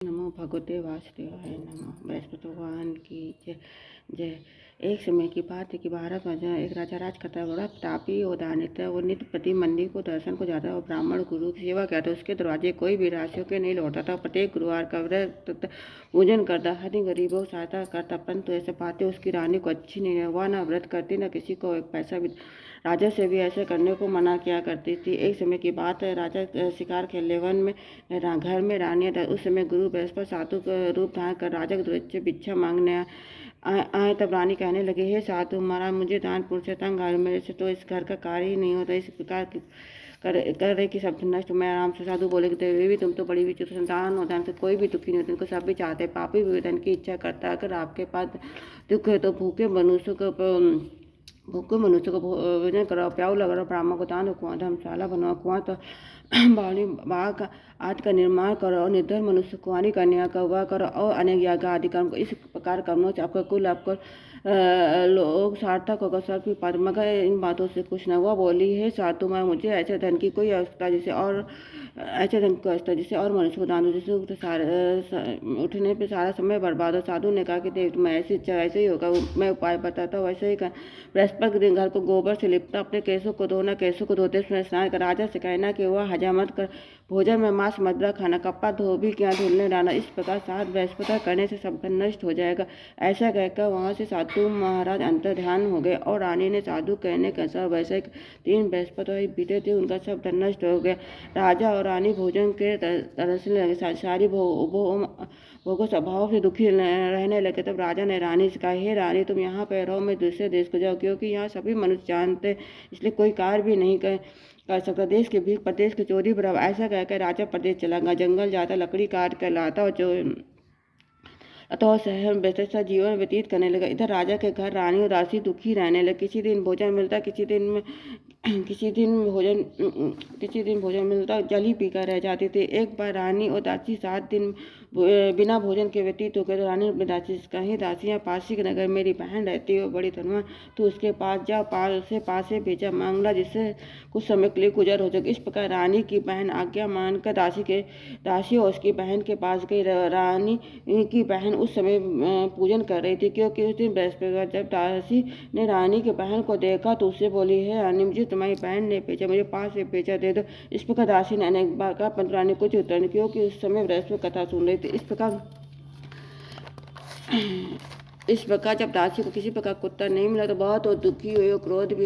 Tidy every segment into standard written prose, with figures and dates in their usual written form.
नमो भगवते वासुदेवाय नमः। बृहस्पति भगवान की जय जय। एक समय की बात है कि भारत में एक राजा राज करता बड़ा तापी और दानित वो नित्य प्रति मंदिर को दर्शन को जाता और ब्राह्मण गुरु की सेवा करता। उसके दरवाजे कोई भी राशियों के नहीं लौटा था। प्रत्येक गुरुवार का व्रत पूजन करता, हर गरीबों को सहायता करता। परंतु ऐसे पाते उसकी रानी को अच्छी नहीं है। वह न व्रत करती न किसी को एक पैसा भी राजा से भी ऐसे करने को मना किया करती थी। एक समय की बात है, राजा शिकार खेलने वन में घर में रानी था। उस समय गुरु बृहस्पति साधु का रूप धारण कर राजा के द्वार से भिक्षा मांगने आए। तब रानी कहने लगे, हे साधु महाराज, मुझे दान पुण्य से तंग आ मेरे से तो इस घर का कार्य ही नहीं होता। इस प्रकार कर रहे कि सब नष्ट। मैं आराम से साधु बोले कि देवी भी तुम तो बड़ी विचित्र संतान हो। धन से कोई भी दुखी नहीं होता, इनको सब भी चाहते। पापी भी धन की इच्छा करता है। अगर आपके पास दुख है तो भूखे मनुष्य को भोजन करो, प्याऊ लगाओ, ब्राह्मण को दान, कुआं धर्मशाला बनवाओ, कुआं तो बावली बाग आदि का निर्माण करो और निर्धन मनुष्य को हानि करने का वह करो और अनेक याग आदि कर्म को। इस प्रकार कर्मों से आपका कुल आपको लोग सार्थक होगा। सब पद मगर इन बातों से कुछ न हुआ। बोली, है साधु मैं मुझे ऐसे धन की कोई आवश्यकता जिसे और ऐसे धन की आवश्यकता जिसे और मनुष्य को दान दो, जिसे उठने पे सारा समय बर्बाद हो। साधु ने कहा कि देव तुम्हें ऐसी इच्छा ऐसे ही होगा, मैं उपाय बताता हूँ वैसे ही कर। बृहस्पति के दिन घर को गोबर से लिपता, अपने केसों को धोना, केसों को धोते उसमें स्नान कर। राजा से कहना कि वह हजामत कर भोजन में मांस मदिरा खाना, कपड़ा धोबी क्या धुलने डालना। इस प्रकार 7 बृहस्पति करने से सब धन नष्ट हो जाएगा। ऐसा कहकर वहां से साधु महाराज अंतर ध्यान हो गए और रानी ने साधु कहने के अनुसार वैसे 3 बृहस्पति बीते थे, उनका सब धन नष्ट हो गया। राजा और रानी भोजन के तरसने लगे, सारी भोगों स्वभाव से दुखी रहने लगे। तब राजा ने रानी से कहा, हे रानी, तुम यहाँ पर रहो, मैं दूसरे देश को जाऊँ, क्योंकि यहाँ सभी मनुष्य जानते, इसलिए कोई कार्य भी नहीं कर सकता। देश के भीख प्रदेश की चोरी बराबर। ऐसा कहकर राजा प्रदेश चला गया, जंगल जाता, लकड़ी काट कर लाता और अतः शहर में व्यस्त जीवन व्यतीत करने लगा। इधर राजा के घर रानी और दासी दुखी रहने लगे। किसी दिन भोजन मिलता, किसी दिन भोजन मिलता, जल ही पीकर रह जाते थे। एक बार रानी और दासी 7 दिन बिना भोजन के व्यतीत हो गए तो रानी अपनी दासी से कही, दासियाँ पासी के नगर मेरी बहन रहती है, बड़ी धनवान, तो उसके पास जा, उसे पास से भेजा मांगला, जिससे कुछ समय के लिए गुजर हो सके। इस प्रकार रानी की बहन आज्ञा मानकर दासी और उसकी बहन के पास गई। रानी की बहन उस समय पूजन कर रही थी, क्योंकि उस दिन बृहस्पतिवार। जब दासी ने रानी की बहन को देखा तो उससे बोली, है रानी, मुझे तुम्हारी बहन ने भेजा, मुझे पास से भेजा, दे दो। इस प्रकार दासी ने अनेक बार कहा, परंतु रानी कुछ उत्तर नहीं, क्योंकि उस समय बृहस्पति कथा सुन रही थी। इस प्रकार जब दासी को किसी प्रकार का उत्तर नहीं मिला तो बहुत और दुखी हुई और क्रोध भी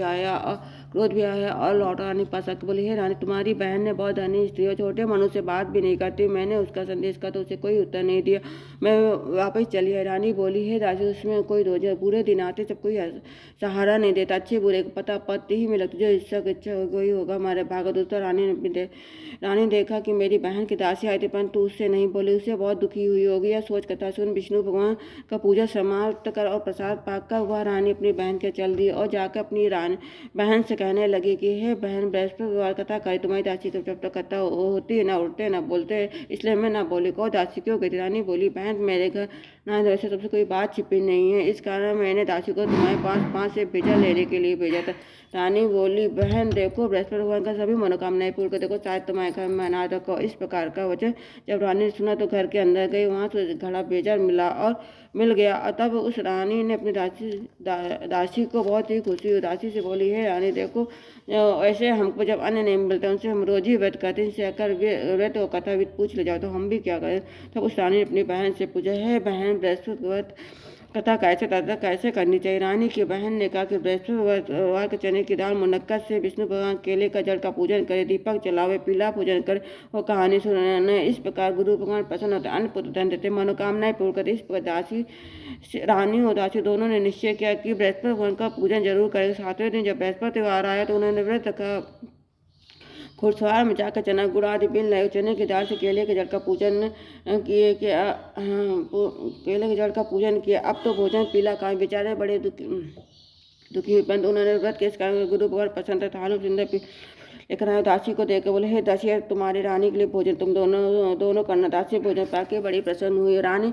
आया और लौटा नहीं पा सकती। बोली, हे रानी, तुम्हारी बहन ने बहुत धनी स्त्री और छोटे मनुष्य से बात भी नहीं करती। मैंने उसका संदेश कहा तो उसे कोई उत्तर नहीं दिया, मैं वापस चली है। रानी बोली, हे दासी, उसमें कोई दोष है, पूरे दिन आते जब कोई सहारा नहीं देता, अच्छे बुरे को पता पत्ती ही मिला, तुझे इच्छा कोई होगा हमारे भागवत। दूसरा रानी देखा कि मेरी बहन की दासी आई थी, परंतु उससे नहीं बोली, उससे बहुत दुखी हुई होगी। यह सोच कथा सुन विष्णु भगवान का पूजा समाप्त कर और प्रसाद पाकर वह रानी अपनी बहन के चल दी और जाकर अपनी बहन से कहने लगी कि हे बहन, बृहस्पतिवार कथा करी, तुम्हारी दासी तो जब तक कथा होती है, ना उठते ना बोलते, इसलिए मैं ना बोली। कहो दासी क्यों गई? रानी बोली, बहन, मेरे घर ना वैसे तुमसे कोई बात छिपी नहीं है, इस कारण मैंने दासी को तुम्हारे पास से भेजा लेने के लिए भेजा था। रानी बोली, बहन देखो, बृहस्पति भगवान का सभी मनोकामनाएं पूर्ण कर देखो, शायद तुम्हारे घर में अनाज रखो। इस प्रकार का वचन जब रानी ने सुना तो घर के अंदर गई, वहाँ से घड़ा भेजा मिल गया। तब उस रानी ने अपनी दासी को बहुत ही खुशी हुई। दासी से बोली, है रानी देखो, ऐसे हमको जब अन्न नहीं मिलता उनसे हम रोज ही व्रत करते हैं, इनसे अगर व्रत और कथा विध पूछ ले जाओ तो हम भी क्या करें। तब उस रानी ने अपनी बहन से पूछा, है बहन, बृहस्पति व्रत कथा कैसे करनी चाहिए? रानी की बहन ने कहा कि बृहस्पतिवार के चने की दाल मुनक्कत से विष्णु भगवान केले का जल का पूजन करे, दीपक जलावे, पीला पूजन करे और कहानी सुनाने। इस प्रकार गुरु भगवान प्रसन्न होते, अन्न पुत्र धन देते, मनोकामनाएं पूर्ण करते। इस प्रकार रानी और दासी दोनों ने निश्चय किया कि बृहस्पति भगवान का पूजन जरूर करेंगे। 7वें दिन जब बृहस्पतिवार आया तो उन्होंने व्रत रखा। घुड़सवार में जाकर चना गुड़ आदि बिन लाए, चने की दाल से केले के जल का पूजन किए केले के जल का पूजन किया। अब तो भोजन पीला खाए, बेचारे बड़े दुखी परंतु उन्होंने व्रत के इस कारण गुरु भगवान प्रसन्न थालू सुंदर लेकर आए। दासी को देखकर बोले, हे दासी, तुम्हारी रानी के लिए भोजन तुम दोनों करना। दासी भोजन पाके बड़ी प्रसन्न हुई। रानी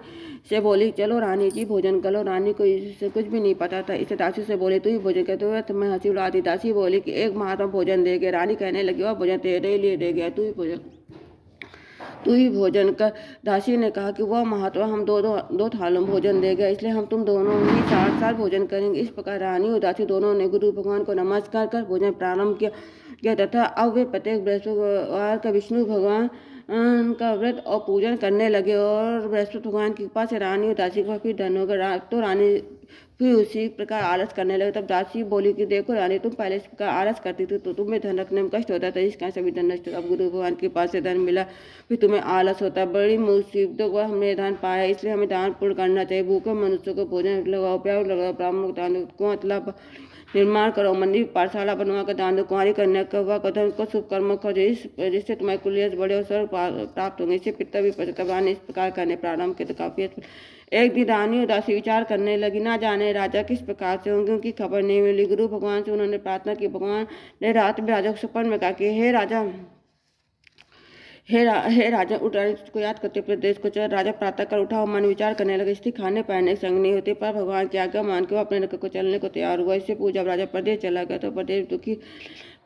से बोली, चलो रानी जी भोजन करो। रानी को इससे कुछ भी नहीं पता था, इसे दासी से बोले, तू ही भोजन करते हुए तुम्हें हंसी उड़ा दी। दासी बोली कि एक महात्मा भोजन दे गया। रानी कहने लगी, वह भोजन तेरे लिए दे गया, तू ही भोजन तू ही भोजन कर। दासी ने कहा कि वह महात्मा हम दो थालों में भोजन देगा, इसलिए हम तुम दोनों ही साथ साथ भोजन करेंगे। इस प्रकार रानी और दासी दोनों ने गुरु भगवान को नमस्कार कर भोजन प्रारंभ किया तथा अब वे प्रत्येक बृहस्पतिवार का विष्णु भगवान का व्रत और पूजन करने लगे। और बृहस्पति भगवान की कृपा से रानी और दासी का फिर धन होगा। तो रानी फिर उसी प्रकार आलस करने लगे। तब दासी बोली कि देखो रानी, तुम पहले इस प्रकार आलस करती थी तो तुम्हें धन रखने में कष्ट होता था, इस कारण सभी धन नष्ट हुआ। अब गुरु भगवान के पास से धन मिला फिर तुम्हें आलस होता। बड़ी मुसीबतों को हमने दान पाया, इसलिए हमें दान पूर्ण करना चाहिए। भूखे मनुष्यों को भोजन लगाओ, प्यार लगाओ, ब्राह्मणों को दान दो, मतलब निर्माण करो, मंदिर पाठशाला बनवा कर दान दो, कुंवारी कन्या का कथन को शुभ कर्म करो, जिससे तुम्हारे कुल बड़े अवसर प्राप्त होंगे। इससे पिता भी पचता। इस प्रकार करने प्रारंभ किया तो काफी एक दिन रानी और दासी विचार करने लगी, ना जाने राजा किस प्रकार से होंगे, उनकी खबर नहीं मिली। गुरु भगवान से उन्होंने प्रार्थना की। भगवान ने रात में राजा को सपन में कहा कि हे राजा, हे राजा, उठ को याद करते अपने देश को चल। राजा प्रातः कर उठा और मन विचार करने लगे। स्त्री खाने पहनने की संग नहीं होती, पर भगवान की आज्ञा मान के वो अपने नगर को चलने को तैयार हुआ। इससे पूछा राजा प्रदेश चला गया तो प्रदेश दुखी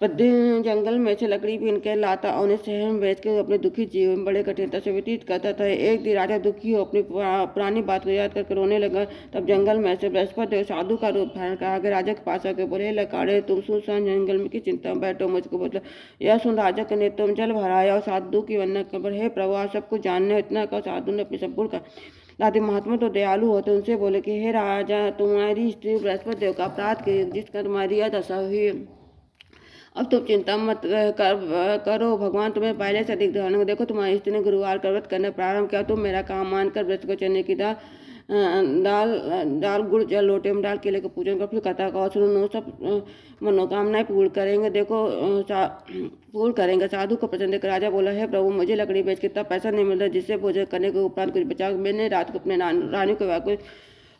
जंगल में से लकड़ी बीन के लाता और उन्हें शहर में बेच के अपने दुखी जीवन बड़े कठिनता से व्यतीत करता था। एक दिन राजा दुखी हो अपनी पुरानी बात को याद करके रोने लगा। तब जंगल में से बृहस्पति देव साधु का रूप धारण कर आगे राजा के पास आके बोले, लकाड़े तुम सुनसान जंगल में की चिंता में बैठो, मुझको बतला। यह सुन राजा के नेत्रों में जल भराया और साधु की वंदना कर, हे प्रभु आप सब कुछ जानने, इतना कहा। साधु ने अपनी संपूर्ण का दादी महात्मा तो दयालु होते, उनसे बोले कि हे राजा, तुम्हारी स्त्री बृहस्पति देव का अपराध की जिसका तुम्हारी यह दशा हुई, अब तुम चिंता मत करो, भगवान तुम्हें पहले से अधिक धन। देखो तुम्हारी स्त्री ने गुरुवार का व्रत करना प्रारंभ किया। तुम मेरा काम मानकर व्रत को चने की दाल दाल गुड़ जल लोटे में डाल केले का पूजन कर, फिर कथा का सुनो, सब मनोकामनाएं पूर्ण करेंगे। देखो पूर्ण करेंगे। साधु को प्रसन्न देकर राजा बोला, है प्रभु, मुझे लकड़ी बेच के इतना पैसा नहीं मिल रहा जिससे भोजन करने के उपरांत कुछ बचा। मैंने रात को अपने रानी को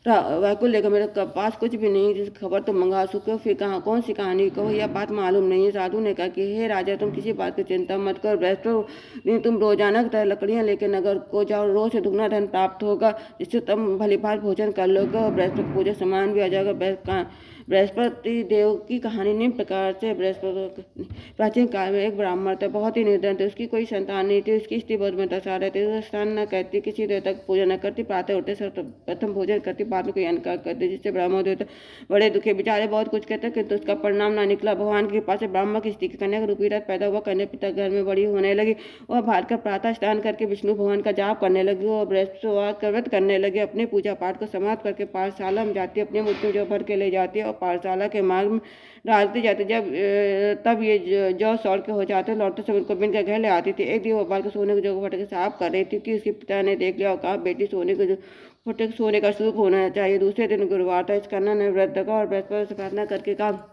व्याकुल लेकर, मेरे पास कुछ भी नहीं जिस खबर तुम मंगा सको, फिर कहाँ कौन सी कहानी कहो, यह बात मालूम नहीं है। साधु ने कहा कि हे राजा, तुम किसी बात की चिंता मत करो। बृहस्पति दिन तुम रोजाना की तरह लकड़ियां लेकर नगर को जाओ, रोज से दुगना धन प्राप्त होगा, जिससे तुम भली भांति भोजन कर लोगे और बृहस्पति पूजा समान भी आ जाएगा। बृहस्पति देव की कहानी निम्न प्रकार से। बृहस्पति प्राचीन काल में एक ब्राह्मण था, बहुत ही निर्धन थे, उसकी कोई संतान नहीं थी। उसकी स्त्री बहुत दशा रहती, वो स्नान न करती, किसी देवता की पूजा न करती, प्रातः उठते सर्वप्रथम भोजन करती, बाद में कोई अनकार करती, जिससे ब्राह्मण देवता बड़े दुखे बेचारे बहुत कुछ कहते, किंतु उसका परिणाम न निकला। भगवान की कृपा से ब्राह्मण की स्त्री की कन्या का रूपी रथ पैदा हुआ। कन्या पिता घर में बड़ी होने लगी। वह भार कर प्रातः स्नान करके विष्णु भगवान का जाप करने लगी और बृहस्पतिवार का व्रत करने लगे। अपने पूजा पाठ को समाप्त करके पाठशाला में जाती, अपने मूर्ति जो भर के ले जाती है और पाठशाला के मार्ग में डालती जाती। तब ये जो सौड़ के हो जाते, लौटते समय उनको बिन के घर ले आती थी। एक दिन वो बाल के सोने को जो फटके साफ कर रही थी कि उसके पिता ने देख लिया और कहा, बेटी सोने को जो फटके सोने का सूप होना चाहिए। दूसरे दिन गुरुवार था। इस कन्या ने व्रत रखा और बृहस्पति से प्रार्थना करके कहा,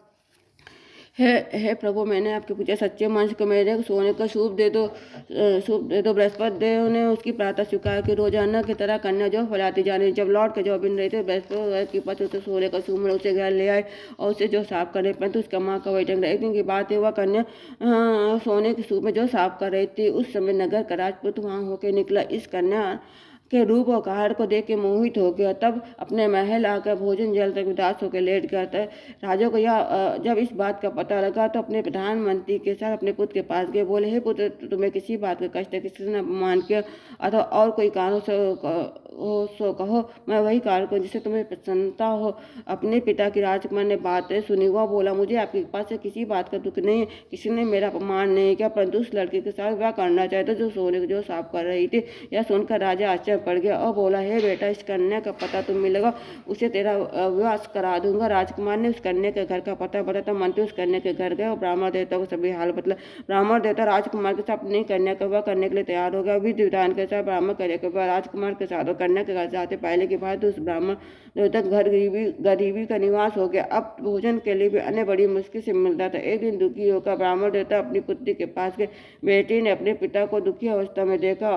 हे प्रभु, मैंने आपकी पूजा सच्चे मन से, मेरे सोने का सूप दे दो, सूप दे दो। बृहस्पति देव ने उसकी प्रार्थना स्वीकार की। रोजाना की तरह कन्या जो फैलाती जाने, जब लौट के जो बिन रहे थे, बृहस्पति की पति उसे सोने का सूप में उसे घर ले आए और उसे जो साफ करने परंतु उसका माँ का वही ढंग। एक दिन की बात है, वह कन्या सोने के सूप में जो साफ कर रही थी, उस समय नगर का राजपूत वहाँ होकर निकला। इस कन्या के रूप और आहार को देख के मोहित हो गया। तब अपने महल आकर भोजन जल तक उदास होकर लेट गया था। राजा को यह जब इस बात का पता लगा तो अपने प्रधानमंत्री के साथ अपने पुत्र के पास गए। बोले, हे पुत्र, तुम्हें किसी बात का कष्ट है, किसी ने अपमान किया अथवा और कोई कारण हो सो कहो, मैं वही कारण करूँ जिससे तुम्हें प्रसन्नता हो। अपने पिता की राजकुमार ने बातें सुनी। वह बोला, मुझे आपके पास से किसी बात का दुख नहीं, किसी ने मेरा अपमान नहीं किया, परंतु उस लड़के के साथ वह करना चाहता जो सोने को जो साफ कर रही थी। यह सुनकर राजा आश्चर्य पड़ गया और बोला, हे बेटा, इस कन्या का पता तुम मिलेगा, उसे तेरा विवाह करा दूंगा। राजकुमार ने उस कन्या के घर का पता बताया। मंत्री उस कन्या के घर गए और ब्राह्मण देवता को सभी हाल बतला। ब्राह्मण देवता राजकुमार के साथ अपनी कन्या का विवाह करने के लिए तैयार हो गया। विधि विधान के साथ ब्राह्मण कन्या के विवाह राजकुमार के साथ कन्या के घर जाते पहले की बात, उस ब्राह्मण देवता घर गरीबी का निवास हो गया। अब भोजन के लिए भी अन्य बड़ी मुश्किल से मिलता था। एक दिन दुखी होकर ब्राह्मण देवता अपनी पुत्री के पास गए। बेटी ने अपने पिता को दुखी अवस्था में देखा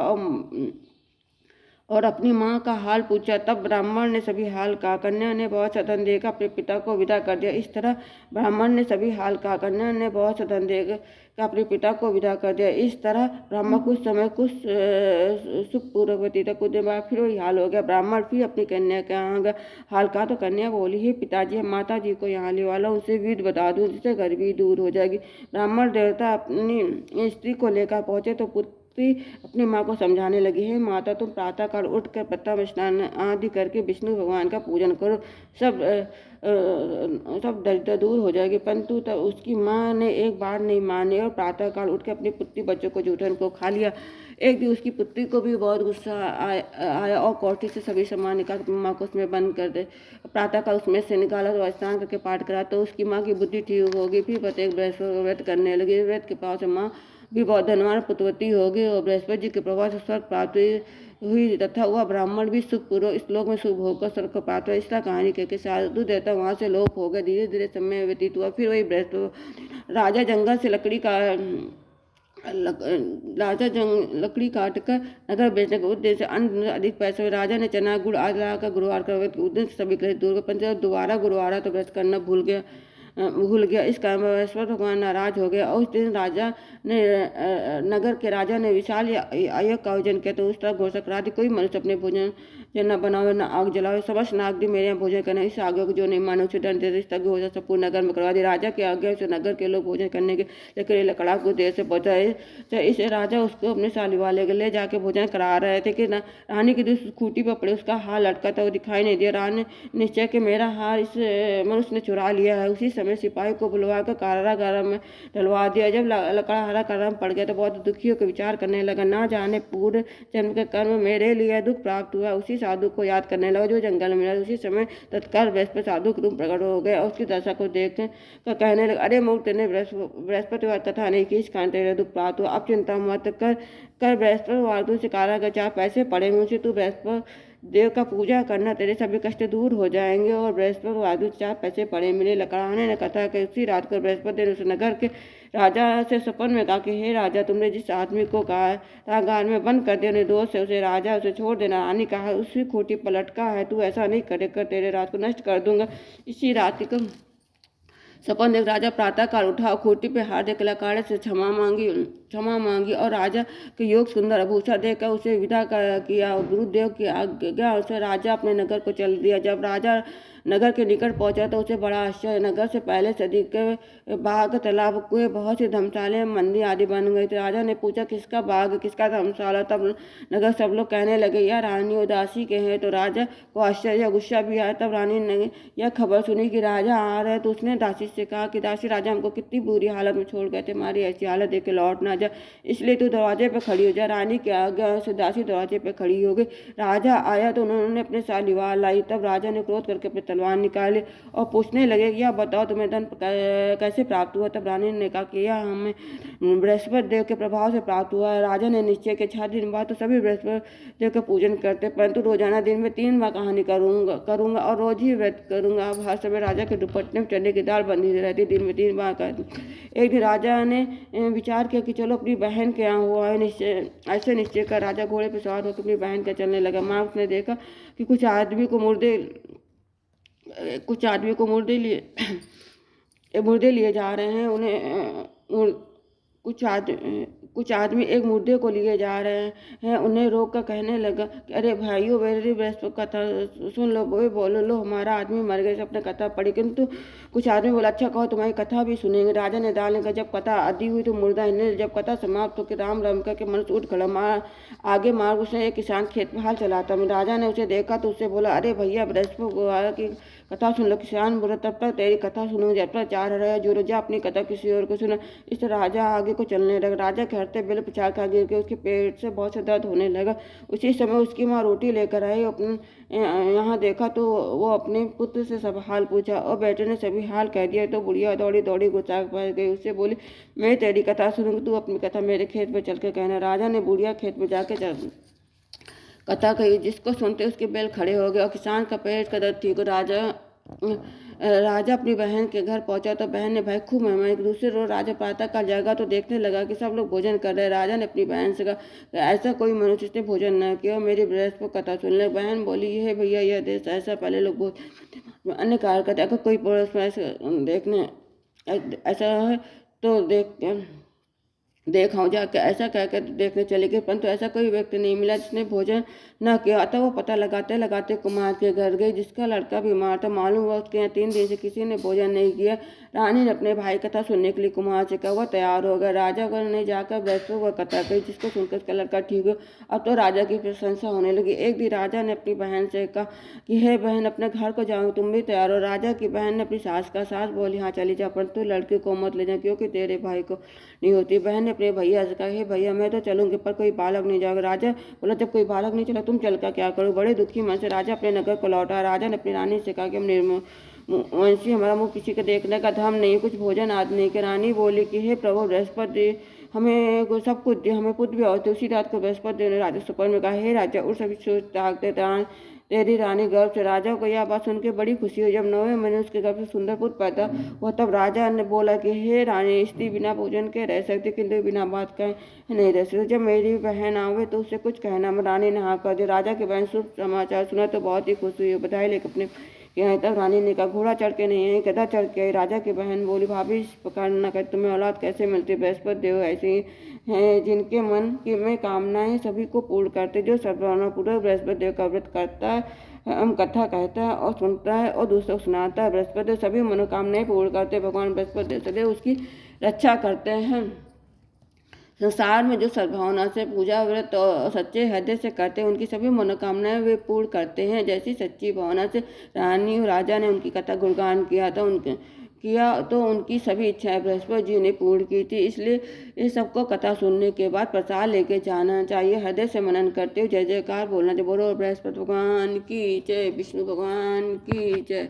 और अपनी माँ का हाल पूछा। तब ब्राह्मण ने सभी हाल कहा। कन्या ने बहुत सदन देकर अपने पिता को विदा कर दिया। इस तरह ब्राह्मण ने सभी हाल कहा। कन्या ने बहुत सदन देकर अपने पिता को विदा कर दिया। इस तरह ब्राह्मण कुछ समय कुछ सुखपूर्वक व्यतीत। कुछ देर बाद फिर वही हाल हो गया। ब्राह्मण फिर अपनी कन्या के यहाँ गया। हाल कहा तो कन्या बोली, हे पिताजी, माता जी को यहाँ ले वाला, उनसे विध बता दूँ जिससे गरीबी दूर हो जाएगी। ब्राह्मण देवता अपनी स्त्री को लेकर पहुँचे तो पुत्री अपनी माँ को समझाने लगी, है माता, तुम प्रातःकाल उठकर प्रथम स्नान आदि करके विष्णु भगवान का पूजन करो, सब सब दरिद्र दूर हो जाएगी। परंतु तब उसकी माँ ने एक बार नहीं मानी और प्रातःकाल उठ के अपनी पुत्री बच्चों को जूठन को खा लिया। एक दिन उसकी पुत्री को भी बहुत गुस्सा आया और कोठी से सभी सामान निकाल माँ को उसमें बंद कर दे। प्रातःकाल उसमें से निकाला तो स्नान करके पाठ करा तो उसकी माँ की बुद्धि ठीक होगी। फिर प्रत्येक बृहस्पति व्रत करने लगी। व्रत के पास माँ भी बहुत धनवान पुत्रवती होगी और बृहस्पति जी के प्रभाव से स्वर्ग प्राप्त हुई तथा वह ब्राह्मण भी सुखपूर्वक इस लोक में शुभ होकर स्वर्ग को प्राप्त हुआ। इसका कहानी के साधु देवता वहाँ से लोप हो गए। धीरे धीरे समय व्यतीत हुआ। फिर वही बृहस्पति राजा जंगल से लकड़ी काट कर नगर बेचने के उद्देश्य से अन्न अधिक पैसे राजा ने चना गुड़ आदि लाकर गुरुवार का उद्देश्य सभी ग्रह दूर कर दोबारा गुरुवार तो व्रत करना भूल गया। इस कारण बृहस्पति भगवान नाराज हो गया और उस दिन नगर के राजा ने विशाल यज्ञ का आयोजन किया। तो उस तरह घोषणा करा दी, कोई मनुष्य अपने भोजन न बनावे न आग जलावे, समस्त नाग भी मेरे यहाँ भोजन करने। इस आज्ञा को जो नहीं माने उसे दंड दे। इस तरह भोजन संपूर्ण नगर में करवा दिया। राजा की आज्ञा से नगर के लोग भोजन करने के लेकर लकड़ा को देर से पहुंचा। इसे राजा उसको अपने सालीवाल ले जाके भोजन करा रहे थे कि रानी की दूसरी खूंटी पर पड़े उसका हार लटका था, वो दिखाई नहीं दिया। रानी निश्चय कि मेरा हार इस मनुष्य ने चुरा लिया है। उसी समय सिपाही को बुलवा कर कारागार में डलवा दिया। जब लकड़हारा कारागार में पड़ गया तो बहुत दुखी होकर विचार करने लगा, ना जाने पूर्व जन्म के कर्म मेरे लिए दुख प्राप्त हुआ। उसी साधु को याद करने लगा जो जंगल में मिला। उसी समय तत्काल बृहस्पति साधु के रूप प्रकट हो गए और उसकी दशा को देख कर कहने लगा, अरे मूर्ख, तेने बृहस्पतिवार कथा नहीं की, इस कारण तेरे दुख प्राप्त हुआ। अब चिंता मत कर बृहस्पतिवार से कारागार 4 पैसे पड़े मुझे, तू बृहस्पति देव का पूजा करना, तेरे सभी कष्ट दूर हो जाएंगे। और बृहस्पति वादु 4 पैसे पड़े मिले। लकड़हारे ने कथा कि उसी रात को बृहस्पति ने उस नगर के राजा से सपन में कहा कि हे राजा, तुमने जिस आदमी को कारागार में बंद कर दिया निर्दोष से उसे राजा उसे छोड़ देना। रानी कहा, उसी खूंटी पर लटका है, तू ऐसा नहीं करेगा, तेरे रात को नष्ट कर दूंगा। इसी रात को सपन देख राजा प्रातः काल उठा और खूंटी पे हाथ देकर लकाड़े से क्षमा मांगी और राजा के योग सुंदर आभूषण देकर उसे विदा किया। गुरुदेव की आज्ञा से राजा अपने नगर को चल दिया। जब राजा नगर के निकट पहुंचा तो उसे बड़ा आश्चर्य। नगर से पहले से अधिक बाग, तालाब, कुएं, बहुत सी धर्मशाले, मंदिर आदि बन गए थे। राजा ने पूछा, किसका बाग, किसका धर्मशाला? तब नगर सब लोग कहने लगे, यह रानी उदासी के हैं। तो राजा को आश्चर्य गुस्सा भी आया। तब रानी ने यह खबर सुनी कि राजा आ रहे, तो उसने दासी से कहा कि दासी, राजा हमको कितनी बुरी हालत में छोड़ गए थे, हमारी ऐसी हालत देख के लौट ना जा, इसलिए तू दरवाजे पर खड़ी हो जा। रानी की आज्ञा से दासी दरवाजे पर खड़ी हो गई। राजा आया तो उन्होंने अपने सालीवाल लाई। तब राजा ने क्रोध करके अपनी तलवार निकाली और पूछने लगे, यह बताओ तुम्हें धन कैसे प्राप्त हुआ? तब रानी ने कहा कि यह हमें बृहस्पति देव के प्रभाव से प्राप्त हुआ है। राजा ने निश्चय के 6 दिन बाद तो सभी बृहस्पति देव का पूजन करते, परंतु रोजाना दिन में 3 बार कहानी करूंगा और रोज ही व्रत करूंगा। अब हर समय राजा के दुपट्टे में चने की दाल बंधी रहती, दिन में 3 बार करती। एक दिन राजा ने विचार किया कि चलो अपनी बहन के यहाँ हुआ है ऐसे निश्चय कर राजा घोड़े पर सवार होकर अपनी बहन के चलने लगा। माँ उसने देखा कि कुछ आदमी को मुर्दे लिए जा रहे हैं। कुछ आदमी एक मुर्दे को लिए जा रहे हैं। उन्हें रोक कर कहने लगा कि अरे भाइयों, मेरी बृहस्पति कथा सुन लो, बोलो लो, हमारा आदमी मर गए। अपने कथा पढ़ी, किंतु कुछ आदमी बोला, अच्छा कहो, तुम्हारी कथा भी सुनेंगे। राजा ने डालने का जब कथा आदि हुई तो मुर्दा हिलने। जब कथा समाप्त हो के राम राम करके मनुष्य उठ खड़ा। आगे मार्ग उसने एक किसान खेत में हाल चलाता। राजा ने उसे देखा तो उससे बोला, अरे भैया, बृहस्पति की कथा सुन लो। किसान बोला, तब तक तेरी कथा सुनूंगी, जब तक 4 रहे जो जा अपनी कथा किसी और को सुना। इस तरह राजा आगे को चलने लगा। राजा के हरते बेल पिछाड़ कर गिर के उसके पेट से बहुत से दर्द होने लगा। उसी समय उसकी माँ रोटी लेकर आई। अपने यहाँ देखा तो वो अपने पुत्र से सब हाल पूछा और बेटे ने सभी हाल कह दिया। तो बुढ़िया दौड़ी दौड़ी गुस्सा कर गई। उससे बोली, मैं तेरी कथा सुनूंगी, तू अपनी कथा मेरे खेत पर चल कर कहना। राजा ने बुढ़िया खेत में जाके कथा कही। जिसको सुनते उसके बैल खड़े हो गए और किसान का पेट का दर्द ठीक। राजा अपनी बहन के घर पहुंचा तो बहन ने भाई खूब मेहमान। दूसरे रोज राजा प्रातः काल जागा तो देखने लगा कि सब लोग भोजन कर रहे। राजा ने अपनी बहन से कहा, ऐसा कोई मनुष्य जिसने भोजन न किया, मेरी बृहस्पति कथा सुन ले। बहन बोली, ये भैया, यह देश ऐसा पहले लोग भोजन अन्य कार्य करते, अगर कोई पड़ोस में ऐसा है तो देख देखा हूँ जाकर, ऐसा कहकर देखने चले गए, परंतु ऐसा कोई व्यक्ति नहीं मिला जिसने भोजन न किया। अतः वो पता लगाते लगाते कुमार के घर गई, जिसका लड़का बीमार था। मालूम हुआ उसके यहाँ 3 दिन से किसी ने भोजन नहीं किया। रानी ने अपने भाई कथा सुनने के लिए कुमार से कहा। वह तैयार हो गया। राजा ने जाकर वैष्णव वह कथा कही, जिसको सुनकर उसका लड़का ठीक हो। अब तो राजा की प्रशंसा होने लगी। एक दिन राजा ने अपनी बहन से कहा कि हे बहन, अपने घर को जाऊँ, तुम भी तैयार हो। राजा की बहन ने अपनी सास का, सास बोली हाँ चली जा, परंतु लड़के को मत ले जा, क्योंकि तेरे भाई को नहीं होती। बहन ने अपने भैया से कहा, हे भैया, मैं तो चलूंगी, पर कोई बालक नहीं जाएगा। राजा बोला, जब कोई बालक नहीं चला, तुम चल कर क्या करो। बड़े दुखी मन से राजा अपने नगर को लौटा। राजा ने अपनी रानी से कहा कि हम निर्वंशी, हमारा मुंह किसी के देखने का धर्म नहीं, कुछ भोजन आदि नहीं। कि रानी बोली कि हे प्रभु बृहस्पति, हमें सब कुछ दे, हमें पुत्र भी और थे। उसी रात को बृहस्पति ने राजा सपन में कहा, हे राजा, उठ सभी सोच ताकते तेरी रानी गर्भ से। राजा को यह बात सुन के बड़ी खुशी हुई। जब 9वें महीने उसके गर्भ से सुंदर पुत्र पैदा हुआ, तब राजा ने बोला कि हे रानी, स्त्री बिना भोजन के रह सकती, किंतु बिना बात कहे नहीं रह सकती। जब मेरी बहन आवे तो उससे कुछ कहना। रानी ने हाँ कर दिया। राजा की बहन शुभ समाचार सुना तो बहुत ही खुश हुई, बधाई लेकर अपने यहाँ तक रानी ने कहा, घोड़ा चढ़ के नहीं आई, गधा चढ़ के आई। राजा की बहन बोली, भाभी इस प्रकार न कर, तुम्हें औलाद कैसे मिलती। बृहस्पति देव ऐसे ही हैं जिनके मन की में कामनाएं सभी को पूर्ण करते। जो सद्भावना पूर्वक बृहस्पति देव का व्रत करता है, हम कथा कहता है और सुनता है और दूसरों को सुनाता है, बृहस्पति देव सभी मनोकामनाएं पूर्ण करते। भगवान बृहस्पति देव सदैव उसकी रक्षा करते हैं। संसार में जो सद्भावना से पूजा व्रत और सच्चे हृदय से करते हैं, उनकी सभी मनोकामनाएं वे पूर्ण करते हैं। जैसी सच्ची भावना से रानी और राजा ने उनकी कथा गुणगान किया तो उनकी सभी इच्छाएं बृहस्पति जी ने पूर्ण की थी। इसलिए इस सबको कथा सुनने के बाद प्रसाद लेके जाना चाहिए। हृदय से मनन करते हुए जय जयकार बोलना चाहिए। बोलो बृहस्पति भगवान की जय, विष्णु भगवान की जय।